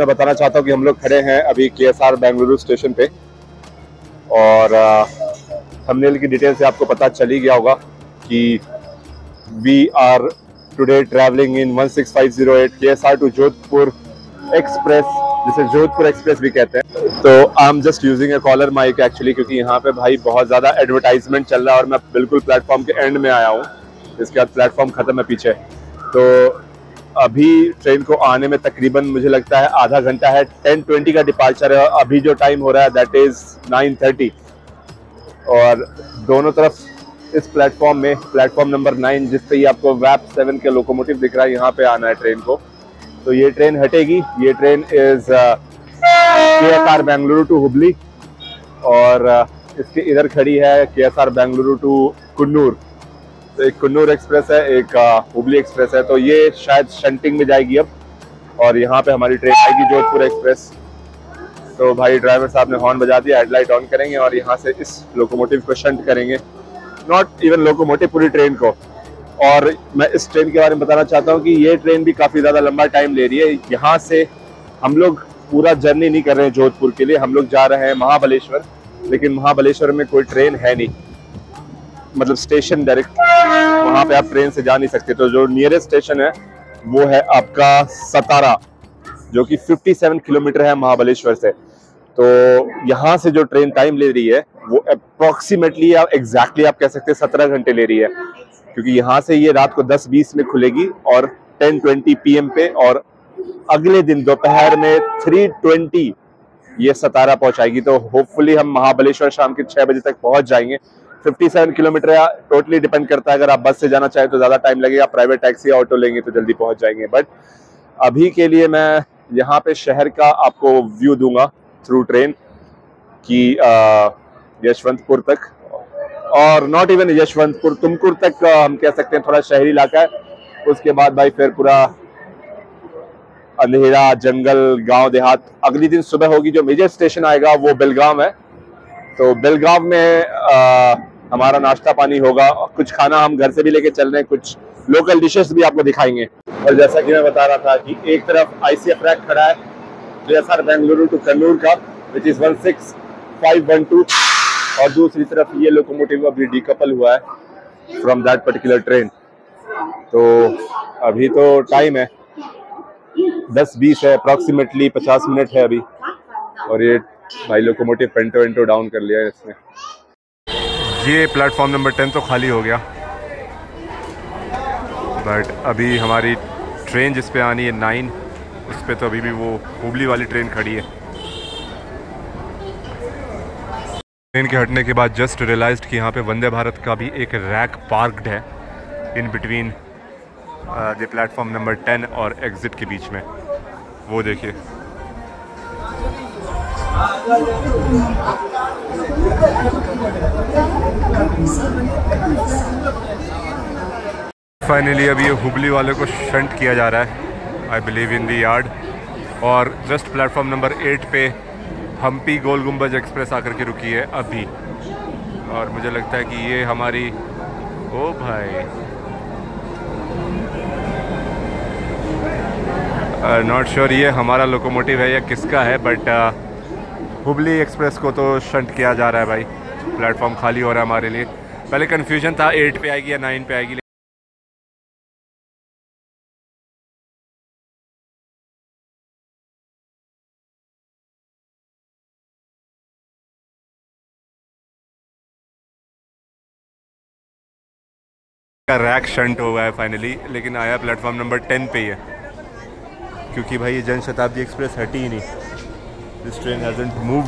मैं बताना चाहता हूँ कि हम लोग खड़े हैं अभी KSR बेंगलुरु स्टेशन पे और थंबनेल की डिटेल से आपको पता चल ही गया होगा कि we are today travelling in 16508 KSR to Jodhpur express, जिसे जोधपुर एक्सप्रेस भी कहते हैं। तो I am just using a collar mic actually, क्योंकि यहाँ पे भाई बहुत ज़्यादा एडवर्टाइजमेंट चल रहा है और मैं बिल्कुल प्लेटफॉर्म के एंड में आया हूँ। इसके बाद प्लेटफॉर्म ख़त्म है पीछे। तो अभी ट्रेन को आने में तकरीबन मुझे लगता है आधा घंटा है। 10:20 का डिपार्चर है और अभी जो टाइम हो रहा है दैट इज़ 9:30। और दोनों तरफ इस प्लेटफॉर्म में प्लेटफॉर्म नंबर 9 जिस पे आपको वैप 7 के लोकोमोटिव दिख रहा है, यहाँ पे आना है ट्रेन को। तो ये ट्रेन हटेगी। ये train is KSR Bengaluru to Hubli और इसके इधर खड़ी है KSR बेंगलुरु टू कुन्नूर। तो एक कुन्नूर एक्सप्रेस है, एक हुबली एक्सप्रेस है। तो ये शायद शंटिंग में जाएगी अब और यहाँ पे हमारी ट्रेन आएगी जोधपुर एक्सप्रेस। तो भाई ड्राइवर साहब ने हॉर्न बजा दिया, हेडलाइट ऑन करेंगे और यहाँ से इस लोकोमोटिव को शंट करेंगे, नॉट इवन लोकोमोटिव, पूरी ट्रेन को। और मैं इस ट्रेन के बारे में बताना चाहता हूँ कि ये ट्रेन भी काफ़ी ज़्यादा लंबा टाइम ले रही है। यहाँ से हम लोग पूरा जर्नी नहीं कर रहे हैं जोधपुर के लिए, हम लोग जा रहे हैं महाबलेश्वर। लेकिन महाबलेश्वर में कोई ट्रेन है नहीं, मतलब स्टेशन डायरेक्ट वहाँ पे आप ट्रेन से जा नहीं सकते। तो जो नियरेस्ट स्टेशन है वो है आपका सतारा, जो कि 57 किलोमीटर है महाबलेश्वर से। तो यहाँ से जो ट्रेन टाइम ले रही है वो अप्रोक्सीमेटली आप एग्जैक्टली आप कह सकते हैं 17 घंटे ले रही है, क्योंकि यहाँ से ये रात को 10:20 में खुलेगी और 10:20 PM पे, और अगले दिन दोपहर में 3:20 ये सतारा पहुंचाएगी। तो होपफुली हम महाबलेश्वर शाम के 6 बजे तक पहुंच जाएंगे। 57 किलोमीटर है, टोटली डिपेंड करता है। अगर आप बस से जाना चाहें तो ज़्यादा टाइम लगेगा, प्राइवेट टैक्सी या ऑटो लेंगे तो जल्दी पहुंच जाएंगे। बट अभी के लिए मैं यहाँ पे शहर का आपको व्यू दूंगा थ्रू ट्रेन की यशवंतपुर तक, और नॉट इवन यशवंतपुर, तुमकुर तक हम कह सकते हैं, थोड़ा शहरी इलाका है। उसके बाद भाई फिर पूरा अंधेरा, जंगल, गांव देहात। अगली दिन सुबह होगी, जो मेजर स्टेशन आएगा वो बेलगाम है। तो बेलगाम में हमारा नाश्ता पानी होगा, कुछ खाना हम घर से भी लेके चल रहे हैं, कुछ लोकल डिशेस भी आपको दिखाएंगे। और जैसा कि मैं बता रहा था कि एक तरफ ICF रैक खड़ा है KSR बेंगलुरु टू कन्नूर का, विच इज 16512, और दूसरी तरफ ये लोकोमोटिव अभी डीकपल हुआ है फ्रॉम दैट पर्टिकुलर ट्रेन। तो अभी तो टाइम है 10:20 है, अप्रॉक्सीमेटली 50 मिनट है अभी। और ये भाई लोकोमोटिव पेंटो वेंटो डाउन कर लिया है इसने। ये प्लेटफॉर्म नंबर 10 तो खाली हो गया, बट अभी हमारी ट्रेन जिस पे आनी है 9, उस पे तो अभी भी वो हुबली वाली ट्रेन खड़ी है। ट्रेन के हटने के बाद जस्ट रियलाइज्ड कि यहाँ पे वंदे भारत का भी एक रैक पार्क्ड है in between the platform number 10 और एग्जिट के बीच में। वो देखिए, फाइनली अभी ये हुबली वाले को शंट किया जा रहा है, I believe in the yard. और जस्ट प्लेटफॉर्म नंबर 8 पे हम्पी गोल गुम्बज एक्सप्रेस आकर के रुकी है अभी, और मुझे लगता है कि ये हमारी, ओ भाई नॉट श्योर ये हमारा लोकोमोटिव है या किसका है, बट हुबली एक्सप्रेस को तो शंट किया जा रहा है भाई। प्लेटफॉर्म खाली हो रहा है हमारे लिए। पहले कन्फ्यूजन था 8 पे आएगी या 9 पे आएगी। का रैक शंट हुआ है फाइनली, लेकिन आया प्लेटफॉर्म नंबर 10 पे ही है, क्योंकि भाई ये जनशताब्दी एक्सप्रेस हटी ही नहीं। This train hasn't moved.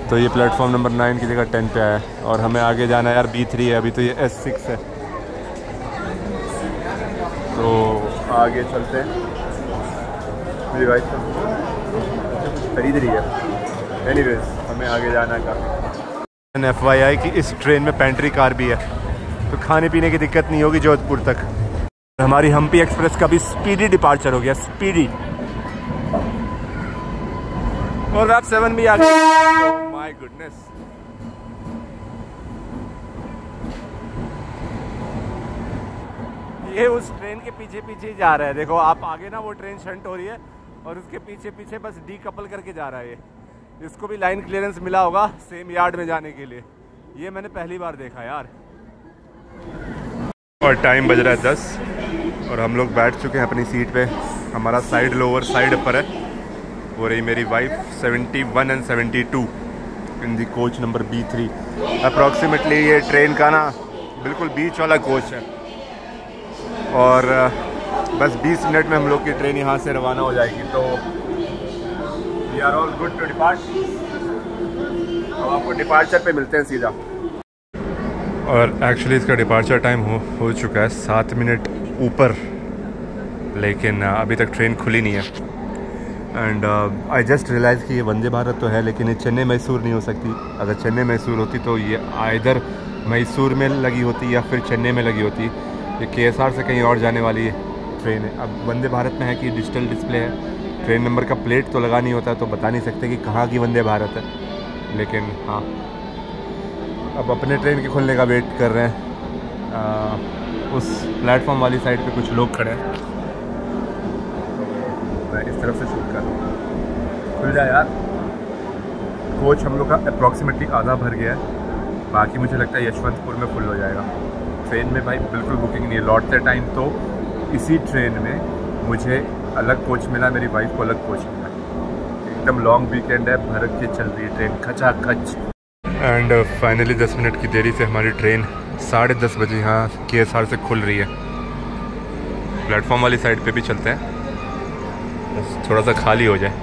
तो ये प्लेटफॉर्म नंबर 9 की जगह 10 पे आया है और हमें आगे जाना है यार B3 है, अभी तो ये S6 है। तो आगे चलते हैं। मेरी वाइफ खरीद रही है। एनीवेज हमें आगे जाना है काफ़ी। FYI कि इस ट्रेन में पेंट्री कार भी है, तो खाने पीने की दिक्कत नहीं होगी जोधपुर तक। हमारी हम्पी एक्सप्रेस का भी स्पीडी डिपार्चर हो गया, स्पीडी। और वैप 7 भी आ गई। My goodness. ये उस ट्रेन के पीछे पीछे ही जा रहा है। देखो आप आगे ना, वो ट्रेन शंट हो रही है और उसके पीछे पीछे बस डी कपल करके जा रहा है ये। इसको भी लाइन क्लियरेंस मिला होगा सेम यार्ड में जाने के लिए। ये मैंने पहली बार देखा यार। और टाइम बज रहा है 10 और हम लोग बैठ चुके हैं अपनी सीट पे। हमारा साइड लोअर साइड अपर है। हो रही मेरी wife 71 and 72 in the coach number B3। Approximately ये ट्रेन का ना बिल्कुल बीच वाला कोच है और बस 20 मिनट में हम लोग की ट्रेन यहाँ से रवाना हो जाएगी। तो we are all good to depart. अब आपको डिपार्चर पे मिलते हैं सीधा। और एक्चुअली इसका डिपार्चर टाइम हो चुका है 7 मिनट ऊपर, लेकिन अभी तक ट्रेन खुली नहीं है। एंड आई जस्ट रियलाइज़ कि ये वंदे भारत तो है, लेकिन ये चेन्नई मैसूर नहीं हो सकती। अगर चेन्नई मैसूर होती तो ये आइदर मैसूर में लगी होती या फिर चेन्नई में लगी होती। ये KSR से कहीं और जाने वाली ट्रेन है। अब वंदे भारत में है कि डिजिटल डिस्प्ले है, ट्रेन नंबर का प्लेट तो लगा नहीं होता, तो बता नहीं सकते कि कहाँ की वंदे भारत है। लेकिन हाँ, अब अपने ट्रेन के खुलने का वेट कर रहे हैं। उस प्लेटफॉर्म वाली साइड पे कुछ लोग खड़े हैं, मैं इस तरफ से शूट कर रहा हूँ। खुल जाए यार। कोच हम लोग का अप्रॉक्सीमेटली आधा भर गया है, बाकी मुझे लगता है यशवंतपुर में फुल हो जाएगा। ट्रेन में भाई बिल्कुल बुकिंग नहीं है। लौटते टाइम तो इसी ट्रेन में मुझे अलग कोच मिला, मेरी वाइफ को अलग कोच मिला। एकदम लॉन्ग वीकेंड है, भर के चल रही है ट्रेन खचाखच। एंड फाइनली 10 मिनट की देरी से हमारी ट्रेन 10:30 बजे यहाँ KSR से खुल रही है। प्लेटफॉर्म वाली साइड पे भी चलते हैं, बस थोड़ा सा खाली हो जाए।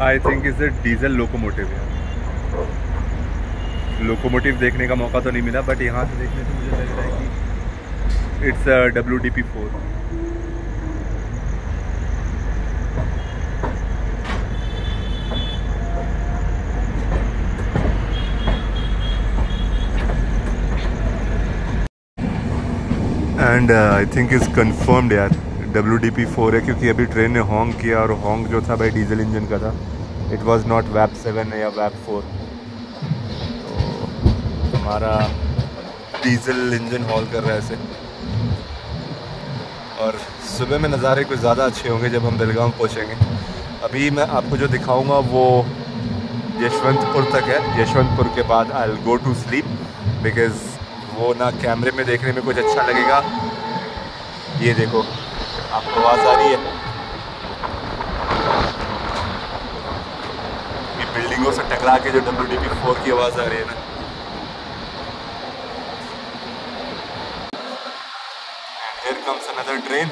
I think is diesel locomotive है। लोकोमोटिव देखने का मौका तो नहीं मिला, बट यहाँ से देखने से मुझे लग रहा है कि it's WDP4। And I think is confirmed यार WDP4 है, क्योंकि अभी ट्रेन ने हॉन्ग किया और हॉन्ग जो था भाई डीजल इंजन का था। इट वाज नॉट VAP7 या VAP4। तो हमारा डीजल इंजन हॉल कर रहा है ऐसे। और सुबह में नज़ारे कुछ ज़्यादा अच्छे होंगे जब हम बेलगाम पहुँचेंगे। अभी मैं आपको जो दिखाऊंगा वो यशवंतपुर तक है। यशवंतपुर के बाद I will go to sleep, because वो ना कैमरे में देखने में कुछ अच्छा लगेगा। ये देखो, आपको आवाज़ आ रही है? ये बिल्डिंगों से टकरा के जो WDP4 की आवाज़ आ रही है ना। And here comes another train.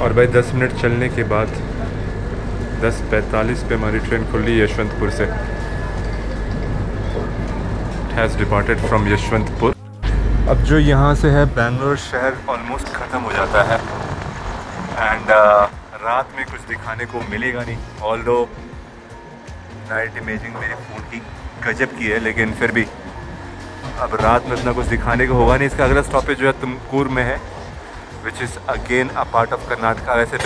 और भाई 10 मिनट चलने के बाद 10:45 पे हमारी ट्रेन खुल रही है यशवंतपुर से। It has departed from Yeshwantpur. अब जो यहाँ से है बेंगलोर शहर ऑलमोस्ट ख़त्म हो जाता है। एंड रात में कुछ दिखाने को मिलेगा नहीं, ऑल्दो नाइट इमेजिंग मेरे फ़ोन की गजब की है, लेकिन फिर भी अब रात में इतना कुछ दिखाने को होगा नहीं। इसका अगला स्टॉपेज जो है तुमकूर में है, which is again a part of Karnataka. वैसे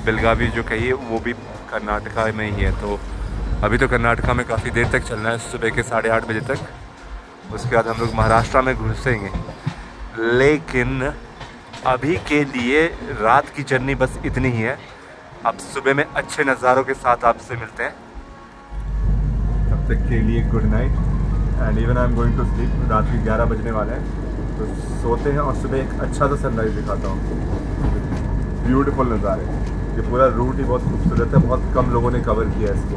बेलगावी जो कहिए वो भी कर्नाटका में ही है। तो अभी तो कर्नाटका में काफ़ी देर तक चलना है, सुबह के 8:30 बजे तक। उसके बाद हम लोग महाराष्ट्र में घुसेंगे। लेकिन अभी के लिए रात की जर्नी बस इतनी ही है। अब सुबह में अच्छे नज़ारों के साथ आपसे मिलते हैं। तब तक के लिए good night and even I am going to sleep. रात के 11 बजने वाले हैं, तो सोते हैं और सुबह एक अच्छा सा सनराइज़ दिखाता हूँ। ब्यूटीफुल नज़ारे। ये पूरा रूट ही बहुत खूबसूरत है, बहुत कम लोगों ने कवर किया है इसको।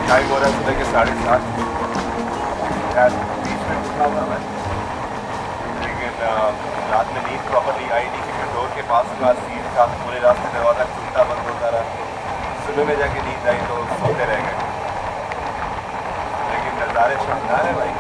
टाइम हो रहा है सुबह के 7:30। बीच में उठा हुआ मैं, लेकिन रात में नींद प्रॉपरली आई नहीं क्योंकि डोर के पास का सीट था, पूरे रास्ते दरवाज़ा खुलता बंद होता रहा। सुबह में जाके नींद आई तो सोते रह गए। लेकिन नज़ारे शानदार है भाई।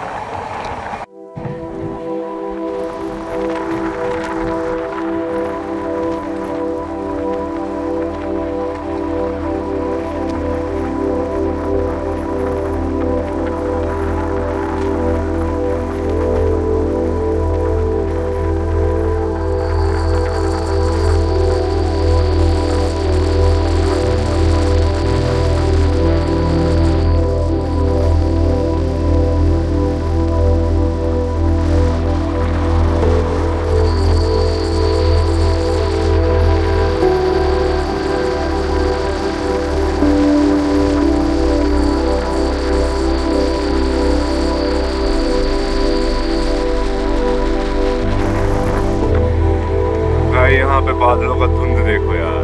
यहाँ पे बादलों का धुंध देखो यार।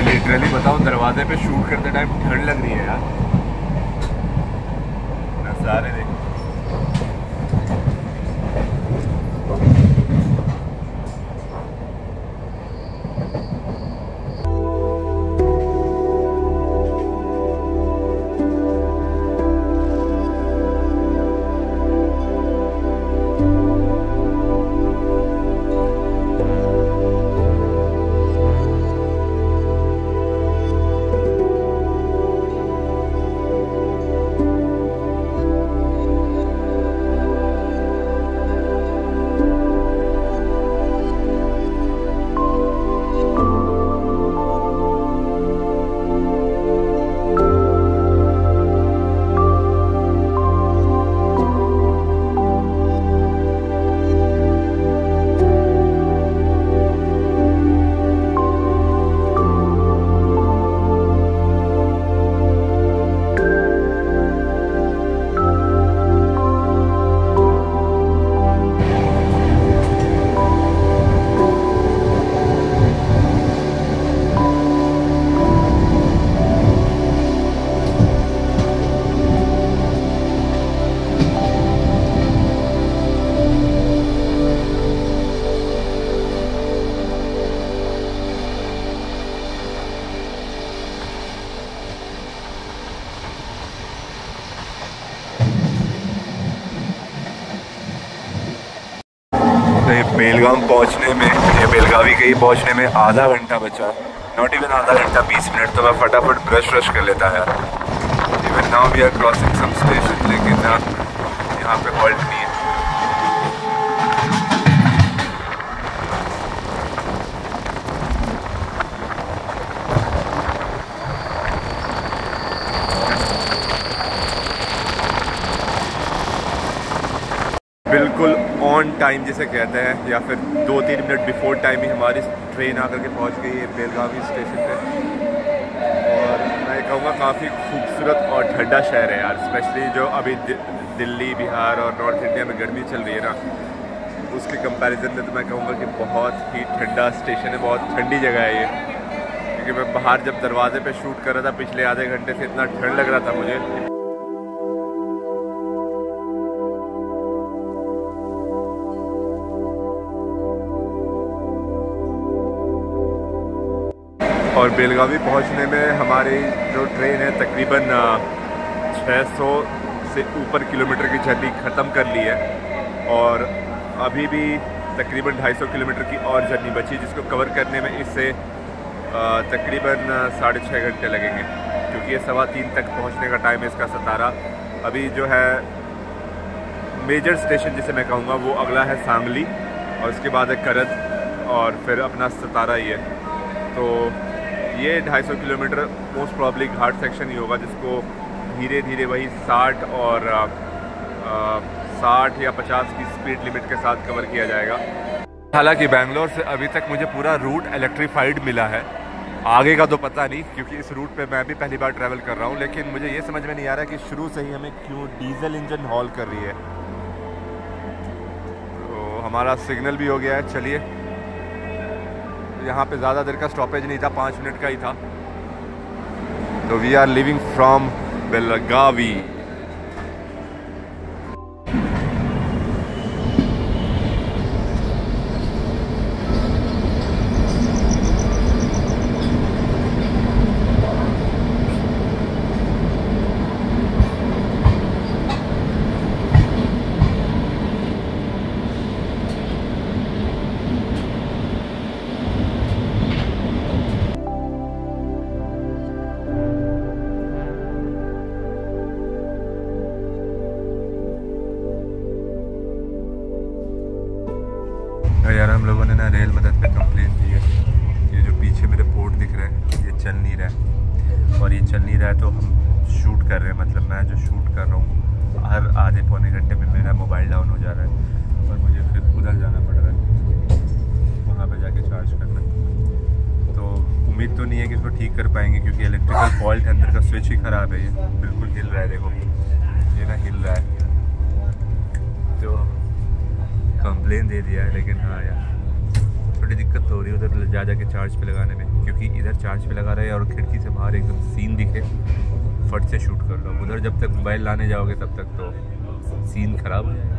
लिटरली बताऊं, दरवाजे पे शूट करते टाइम ठंड लग रही है यार। नज़ारे देखो। ये बेलगाम पहुंचने में, ये बेलगावी कहीं पहुंचने में आधा घंटा बचा है। नॉट इवन आधा घंटा, 20 मिनट। तो मैं फटाफट ब्रश कर लेता है यार। Even now we are crossing some station, लेकिन यहाँ पे हॉल्ट नहीं है। बिल्कुल ऑन टाइम जिसे कहते हैं, या फिर 2-3 मिनट बिफोर टाइम ही हमारी ट्रेन आकर के पहुंच गई है बेलगावी स्टेशन पे। और मैं कहूँगा काफ़ी खूबसूरत और ठंडा शहर है यार। स्पेशली जो अभी दिल्ली, बिहार और नॉर्थ इंडिया में गर्मी चल रही है ना, उसके कंपैरिजन में तो मैं कहूँगा कि बहुत ही ठंडा स्टेशन है, बहुत ठंडी जगह है ये। क्योंकि मैं बाहर जब दरवाजे पे शूट कर रहा था पिछले आधे घंटे से, इतना ठंड लग रहा था मुझे। और बेलगावी पहुंचने में हमारी जो ट्रेन है तकरीबन 600 से ऊपर किलोमीटर की जर्नी ख़त्म कर ली है। और अभी भी तकरीबन 250 किलोमीटर की और जर्नी बची, जिसको कवर करने में इससे तकरीबन 6.5 घंटे लगेंगे। क्योंकि ये 3:15 तक पहुंचने का टाइम है इसका सतारा। अभी जो है मेजर स्टेशन जिसे मैं कहूँगा वो अगला है सांगली, और उसके बाद है करद, और फिर अपना सतारा ही है। तो ये 250 किलोमीटर मोस्ट प्रॉब्ली घाट सेक्शन ही होगा, जिसको धीरे धीरे वही 60 और 60 या 50 की स्पीड लिमिट के साथ कवर किया जाएगा। हालांकि बैंगलोर से अभी तक मुझे पूरा रूट इलेक्ट्रीफाइड मिला है, आगे का तो पता नहीं, क्योंकि इस रूट पे मैं भी पहली बार ट्रैवल कर रहा हूँ। लेकिन मुझे ये समझ में नहीं आ रहा कि शुरू से ही हमें क्यों डीजल इंजन हॉल कर रही है। तो हमारा सिग्नल भी हो गया है। चलिए, यहाँ पे ज़्यादा देर का स्टॉपेज नहीं था, 5 मिनट का ही था। तो we are living from Belagavi. यार हम लोगों ने ना रेल मदद पे कंप्लेन की है। ये जो पीछे मेरे पोर्ट दिख रहा है ये चल नहीं रहा है, और ये चल नहीं रहा है तो हम शूट कर रहे हैं। मतलब मैं जो शूट कर रहा हूँ हर आधे पौने घंटे में मेरा मोबाइल डाउन हो जा रहा है, और मुझे फिर उधर जाना पड़ रहा है, वहाँ पे जाके चार्ज करना। तो उम्मीद तो नहीं है कि इसको ठीक कर पाएंगे, क्योंकि इलेक्ट्रिकल फॉल्ट है, अंदर का स्विच ही ख़राब है। ये बिल्कुल हिल रहा है, देखो ये ना हिल रहा है। तो कंप्लेन दे दिया है, लेकिन हाँ यार थोड़ी दिक्कत तो हो रही है उधर जा के चार्ज पे लगाने में, क्योंकि इधर चार्ज पे लगा रहे हैं और खिड़की से बाहर एकदम सीन दिखे, फट से शूट कर लो। उधर जब तक मोबाइल लाने जाओगे तब तक तो सीन खराब हो जाएगा।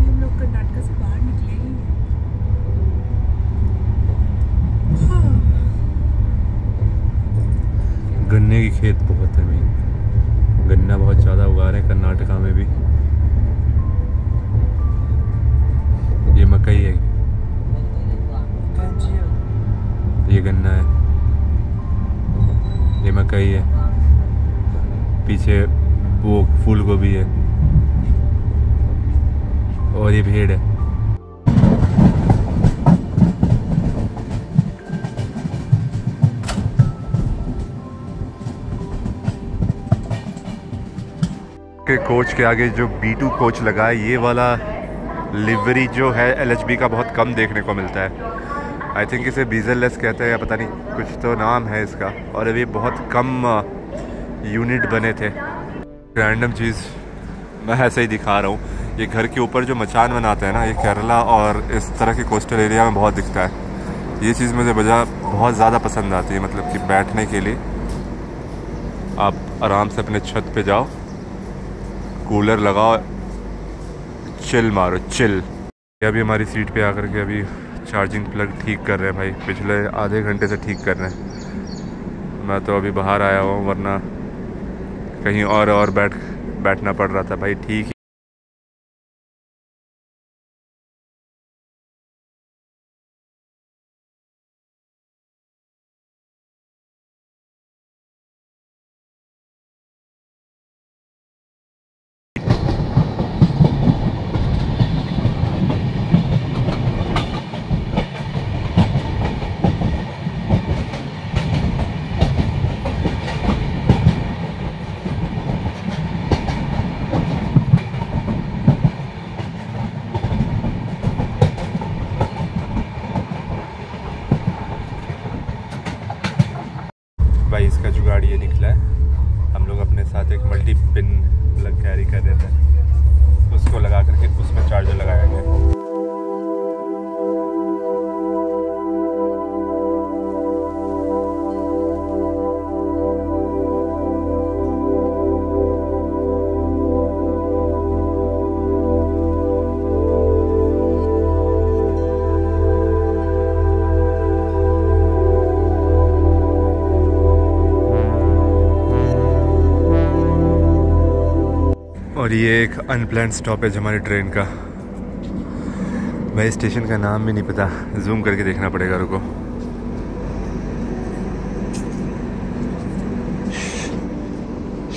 हम लोग कर्नाटक से बाहर निकले ही। गन्ने की खेत बहुत है, गन्ना बहुत ज़्यादा उगा रहे हैं कर्नाटका में भी। ये मकई है, ये गन्ना है, ये मकई है, पीछे वो फूल गोभी है, और ये भेड़ है। के कोच के आगे जो B2 कोच लगा है, ये वाला लिवरी जो है LHB का बहुत कम देखने को मिलता है। आई थिंक इसे डीजल लेस कहते हैं या पता नहीं, कुछ तो नाम है इसका। और अभी बहुत कम यूनिट बने थे। रैंडम चीज़ मैं ऐसे ही दिखा रहा हूँ। ये घर के ऊपर जो मचान बनाते हैं ना, ये केरला और इस तरह के कोस्टल एरिया में बहुत दिखता है। ये चीज़ मुझे बहुत ज़्यादा पसंद आती है, मतलब कि बैठने के लिए आप आराम से अपने छत पे जाओ, कूलर लगाओ, चिल मारो, चिल। अभी हमारी सीट पे आकर के अभी चार्जिंग प्लग ठीक कर रहे हैं भाई, पिछले आधे घंटे से ठीक कर रहे हैं। मैं तो अभी बाहर आया हूँ, वरना कहीं और बैठ बैठना पड़ रहा था भाई। ठीक भाई इसका जुगाड़ ये निकला है। हम लोग अपने साथ एक मल्टी पिन प्लग कैरी कर रहे थे, उसको लगा करके उसमें चार्जर लगाया गया। और ये एक अनप्लान्ड स्टॉपेज हमारी ट्रेन का। भाई स्टेशन का नाम भी नहीं पता, जूम करके देखना पड़ेगा, रुको।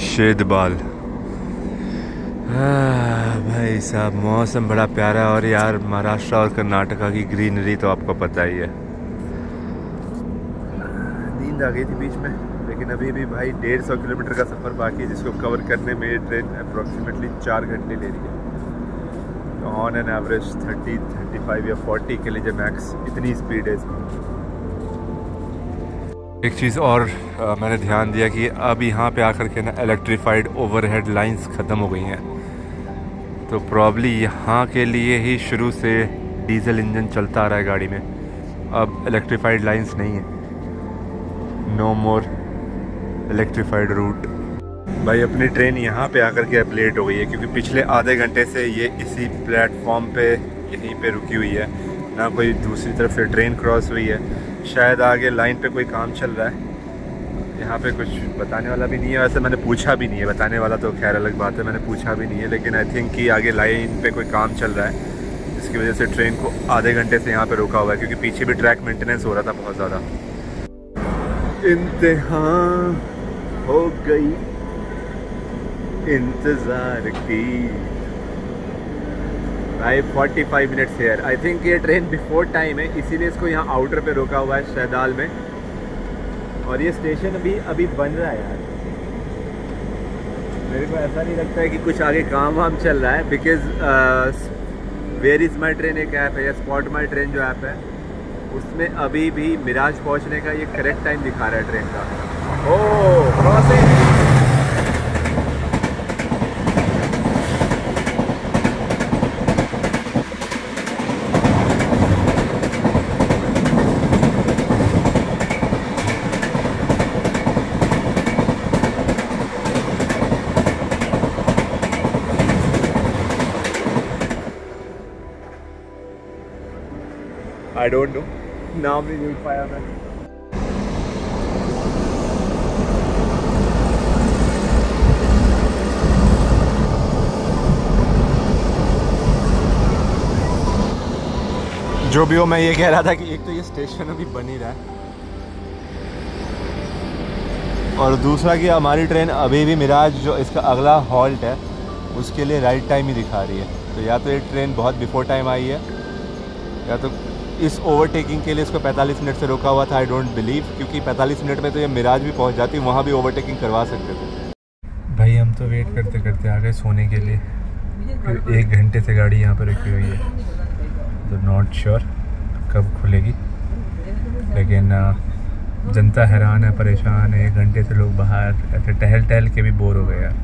शेदबाल। भाई साहब मौसम बड़ा प्यारा है। और यार महाराष्ट्र और कर्नाटका की ग्रीनरी तो आपको पता ही है। नींद आ गई थी बीच में, लेकिन अभी भी भाई 150 किलोमीटर का सफ़र बाकी है, जिसको कवर करने में ये ट्रेन अप्रॉक्सीमेटली 4 घंटे ले रही है। तो ऑन एन एवरेज 30, 35 या 40 के लिए मैक्स, इतनी स्पीड है इसकी। एक चीज़ और मैंने ध्यान दिया कि अब यहाँ पे आकर के ना इलेक्ट्रीफाइड ओवरहेड लाइंस ख़त्म हो गई हैं। तो प्रॉब्ली यहाँ के लिए ही शुरू से डीजल इंजन चलता आ रहा है गाड़ी में। अब इलेक्ट्रीफाइड लाइंस नहीं है, नो मोर इलेक्ट्रीफाइड रूट। भाई अपनी ट्रेन यहाँ पे आकर के अब लेट हो गई है, क्योंकि पिछले आधे घंटे से ये इसी प्लेटफॉर्म पे यहीं पे रुकी हुई है, ना कोई दूसरी तरफ से ट्रेन क्रॉस हुई है। शायद आगे लाइन पे कोई काम चल रहा है, यहाँ पे कुछ बताने वाला भी नहीं है। वैसे मैंने पूछा भी नहीं है, बताने वाला तो खैर अलग बात है, मैंने पूछा भी नहीं है। लेकिन आई थिंक कि आगे लाइन पे कोई काम चल रहा है, जिसकी वजह से ट्रेन को आधे घंटे से यहाँ पे रोका हुआ है, क्योंकि पीछे भी ट्रैक मेंटेनेंस हो रहा था बहुत ज़्यादा। इंतहा हो गई इंतज़ार की। भाई 45 मिनट्स हेयर। आई थिंक ये ट्रेन बिफोर टाइम है, इसीलिए इसको यहाँ आउटर पे रोका हुआ है शहदाल में। और ये स्टेशन अभी बन रहा है यार। मेरे को ऐसा नहीं लगता है कि कुछ आगे काम वाम चल रहा है, because Where Is My Train एक ऐप है, या स्पॉट माई ट्रेन जो ऐप है, उसमें अभी भी मिराज पहुँचने का ये करेक्ट टाइम दिखा रहा है ट्रेन का। ओह क्रॉसिंग। आई डोंट नो, नाम नहीं जुड़ पाया मैं। जो भी हो, मैं ये कह रहा था कि एक तो ये स्टेशन अभी बन ही रहा है, और दूसरा कि हमारी ट्रेन अभी भी मिराज जो इसका अगला हॉल्ट है उसके लिए राइट टाइम ही दिखा रही है। तो या तो ये ट्रेन बहुत बिफोर टाइम आई है, या तो इस ओवरटेकिंग के लिए इसको 45 मिनट से रोका हुआ था। आई डोंट बिलीव, क्योंकि 45 मिनट में तो ये मिराज भी पहुंच जाती, वहाँ भी ओवरटेकिंग करवा सकते थे। भाई हम तो वेट करते करते आ गए सोने के लिए। 1 घंटे से गाड़ी यहाँ पर रखी हुई है, तो नॉट श्योर कब खुलेगी। लेकिन जनता हैरान है, परेशान है। 1 घंटे से लोग बाहर ऐसे टहल के भी बोर हो गए यार।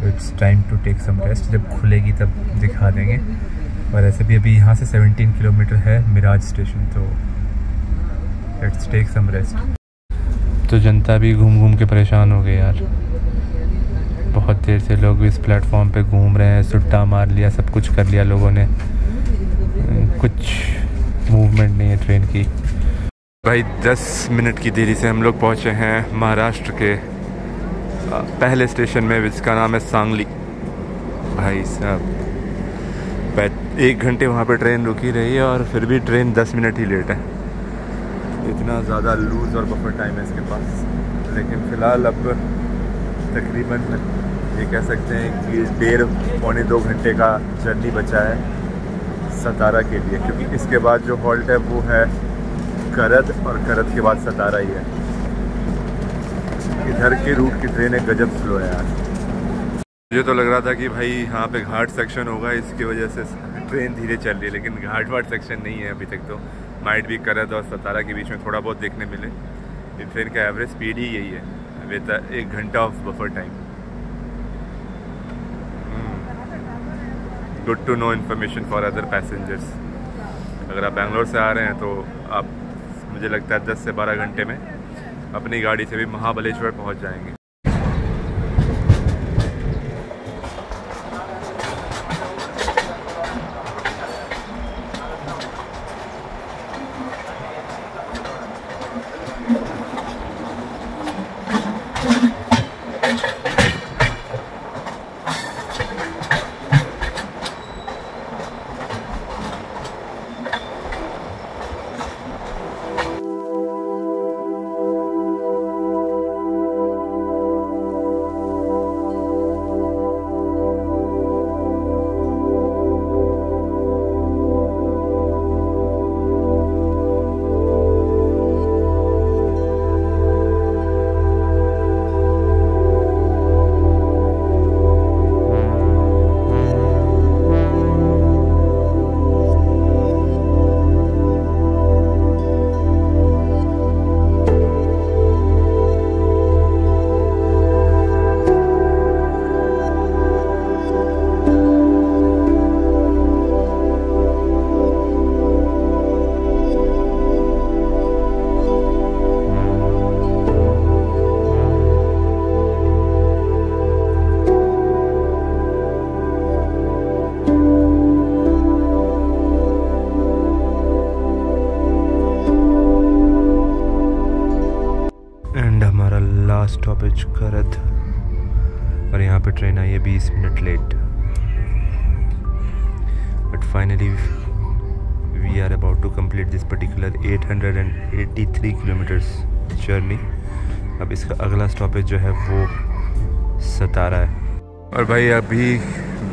तो it's time to take some rest. जब खुलेगी तब दिखा देंगे। और ऐसे भी अभी यहाँ से 17 किलोमीटर है मिराज स्टेशन, तो लेट्स टेक सम रेस्ट। तो जनता भी घूम के परेशान हो गए यार। बहुत देर से लोग इस प्लेटफॉर्म पे घूम रहे हैं, सुट्टा मार लिया, सब कुछ कर लिया लोगों ने, कुछ मूवमेंट नहीं है ट्रेन की। भाई 10 मिनट की देरी से हम लोग पहुँचे हैं महाराष्ट्र के पहले स्टेशन में, जिसका नाम है सांगली। भाई साहब 1 घंटे वहाँ पे ट्रेन रुकी रही है और फिर भी ट्रेन 10 मिनट ही लेट है। इतना ज़्यादा लूज़ और बफर टाइम है इसके पास। लेकिन फ़िलहाल अब तकरीबन ये कह सकते हैं कि 1.5-2 घंटे का जर्नी बचा है सतारा के लिए, क्योंकि इसके बाद जो हॉल्ट है वो है करद, और करद के बाद सतारा ही है। इधर के रूट की ट्रेनें गजब स्लो है यार। मुझे तो लग रहा था कि भाई यहाँ पे घाट सेक्शन होगा, इसकी वजह से ट्रेन धीरे चल रही है, लेकिन घाट वाट सेक्शन नहीं है अभी तक। तो माइट भी करद और सतारा के बीच में थोड़ा बहुत देखने मिले। ये ट्रेन का एवरेज स्पीड ही यही है, विद 1 घंटा of buffer time. Good to know information for other passengers. अगर आप बैंगलोर से आ रहे हैं तो आप, मुझे लगता है 10 से 12 घंटे में अपनी गाड़ी से भी महाबलेश्वर पहुँच जाएंगे। स्टॉपेज करद, और यहाँ पे ट्रेन आई है 20 minute late. But finally we are about to complete this particular 883 kilometres journey. अब इसका अगला स्टॉपेज जो है वो सतारा है। और भाई अभी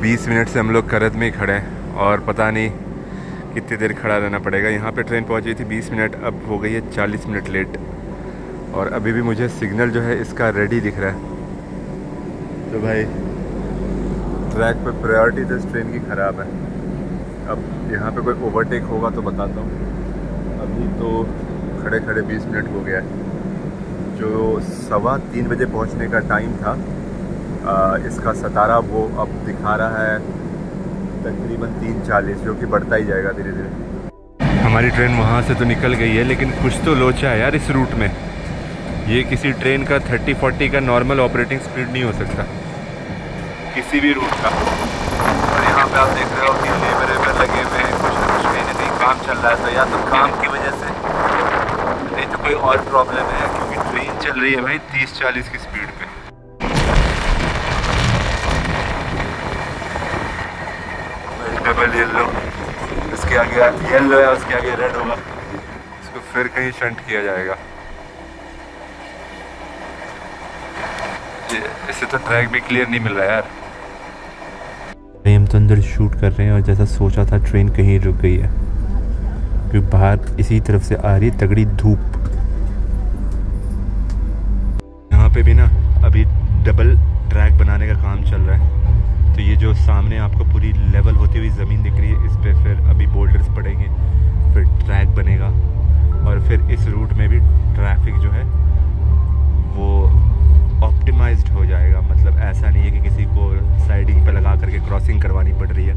20 मिनट से हम लोग करद में ही खड़े हैं और पता नहीं कितनी देर खड़ा रहना पड़ेगा। यहाँ पे ट्रेन पहुँची थी 20 मिनट, अब हो गई है 40 मिनट लेट। और अभी भी मुझे सिग्नल जो है इसका रेडी दिख रहा है। तो भाई ट्रैक पे प्रायोरिटी तो इस ट्रेन की ख़राब है। अब यहाँ पे कोई ओवरटेक होगा तो बताता हूँ। अभी तो खड़े खड़े 20 मिनट हो गया है। जो 2:15 बजे पहुँचने का टाइम था इसका सतारा, वो अब दिखा रहा है तकरीबन 3:40, जो कि बढ़ता ही जाएगा धीरे धीरे। हमारी ट्रेन वहाँ से तो निकल गई है, लेकिन कुछ तो लोचा है यार इस रूट में। ये किसी ट्रेन का 30-40 का नॉर्मल ऑपरेटिंग स्पीड नहीं हो सकता किसी भी रूट का। और यहाँ पे आप देख रहे हो कि लेबर लगे हुए हैं, कुछ ना कुछ कहीं ना कहीं काम चल रहा है। तो या तो काम की वजह से, नहीं तो कोई और प्रॉब्लम है, क्योंकि ट्रेन चल रही है भाई 30-40 की स्पीड पे। डबल येलो, इसके आगे येलो है, उसके आगे रेड होगा, इसको फिर कहीं शंट किया जाएगा। इससे तो ट्रैक भी क्लियर नहीं मिल रहा यार। हम तो अंदर शूट कर रहे हैं और जैसा सोचा था ट्रेन कहीं रुक गई है, क्योंकि बाहर इसी तरफ से आ रही तगड़ी धूप। यहाँ पे भी ना अभी डबल ट्रैक बनाने का काम चल रहा है। तो ये जो सामने आपको पूरी लेवल होती हुई ज़मीन दिख रही है, इस पर फिर अभी बोल्डर्स पड़ेंगे, फिर ट्रैक बनेगा, और फिर इस रूट में भी ट्रैफिक जो है वो ऑप्टिमाइज्ड हो जाएगा। मतलब ऐसा नहीं है कि किसी को साइडिंग पे लगा करके क्रॉसिंग करवानी पड़ रही है।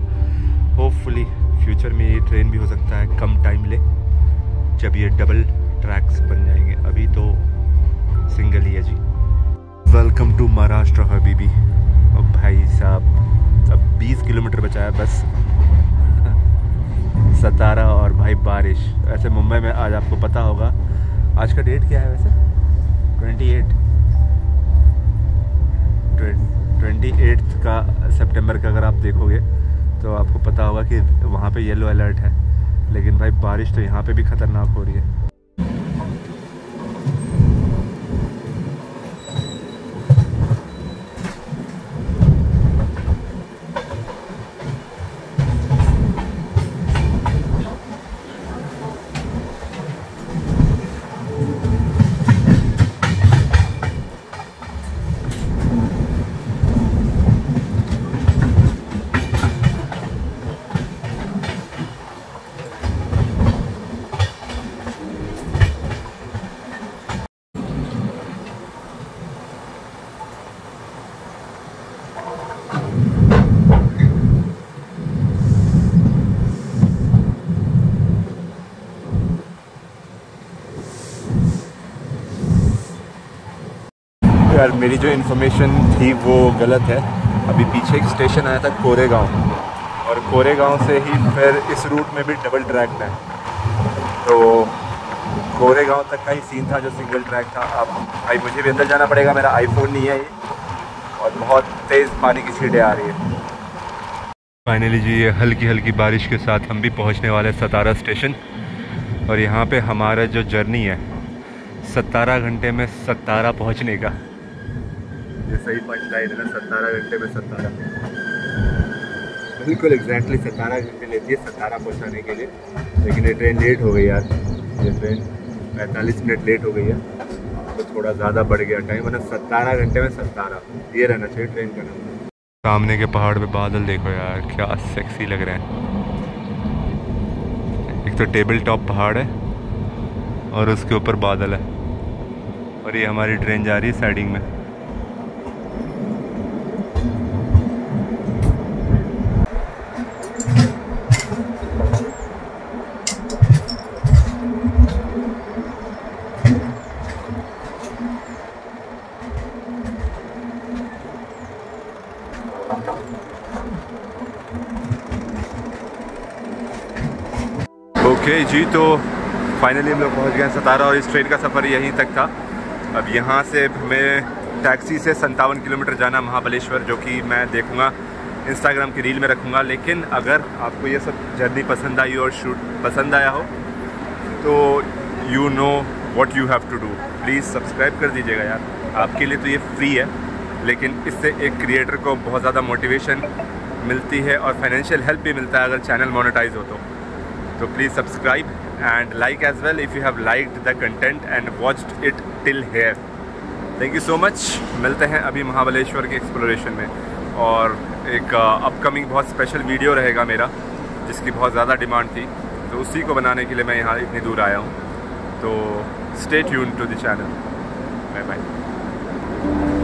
होपफुली फ्यूचर में ये ट्रेन भी हो सकता है कम टाइम ले, जब ये डबल ट्रैक्स बन जाएंगे। अभी तो सिंगल ही है जी। वेलकम टू महाराष्ट्र हबीबी। अब भाई साहब अब 20 किलोमीटर बचा है बस। सतारा और भाई बारिश। ऐसे मुंबई में आज आपको पता होगा, आज का डेट क्या है वैसे? 28। सितंबर का अगर आप देखोगे तो आपको पता होगा कि वहाँ पे येलो अलर्ट है, लेकिन भाई बारिश तो यहाँ पे भी ख़तरनाक हो रही है। यार मेरी जो इन्फॉर्मेशन थी वो गलत है। अभी पीछे एक स्टेशन आया था कोरेगांव, और कोरेगांव से ही फिर इस रूट में भी डबल ट्रैक है। तो कोरेगांव तक का ही सीन था जो सिंगल ट्रैक था। अब भाई मुझे भी अंदर जाना पड़ेगा, मेरा आईफोन नहीं है ये, और बहुत तेज़ पानी की छींटें आ रही है। फाइनली जी ये हल्की हल्की बारिश के साथ हम भी पहुंचने वाले सतारा स्टेशन, और यहाँ पे हमारा जो जर्नी है 17 घंटे में सतारा पहुँचने का। ये सही पंच लाइन है ना, 17 घंटे में सतारा, बिल्कुल एग्जैक्टली 17 घंटे लेती है सतारा पहुँचाने के लिए। लेकिन ये ट्रेन लेट हो गई यार, ये ट्रेन 45 मिनट लेट हो गई है, तो थोड़ा ज़्यादा बढ़ गया टाइम, वरना 17 घंटे में सतारा ये रहना चाहिए ट्रेन का नाम। सामने के पहाड़ पे बादल देखो यार, क्या सेक्सी लग रहे हैं। एक तो टेबल टॉप पहाड़ है और उसके ऊपर बादल है, और ये हमारी ट्रेन जा रही है साइडिंग में। ओके जी, तो फाइनली हम लोग पहुंच गए सतारा, और इस ट्रेन का सफ़र यहीं तक था। अब यहाँ से हमें टैक्सी से 57 किलोमीटर जाना महाबलेश्वर, जो कि मैं देखूँगा इंस्टाग्राम की रील में रखूँगा। लेकिन अगर आपको ये सब जर्नी पसंद आई और शूट पसंद आया हो तो you know what you have to do, please subscribe कर दीजिएगा यार। आपके लिए तो ये फ्री है, लेकिन इससे एक क्रिएटर को बहुत ज़्यादा मोटिवेशन मिलती है और फाइनेंशियल हेल्प भी मिलता है अगर चैनल मोनेटाइज हो तो please subscribe and like as well if you have liked the content and watched it till here. Thank you so much। मिलते हैं अभी महाबलेश्वर के एक्सप्लोरेशन में, और एक अपकमिंग बहुत स्पेशल वीडियो रहेगा मेरा, जिसकी बहुत ज़्यादा डिमांड थी, तो उसी को बनाने के लिए मैं यहाँ इतनी दूर आया हूँ। तो stay tuned to the channel। Bye bye.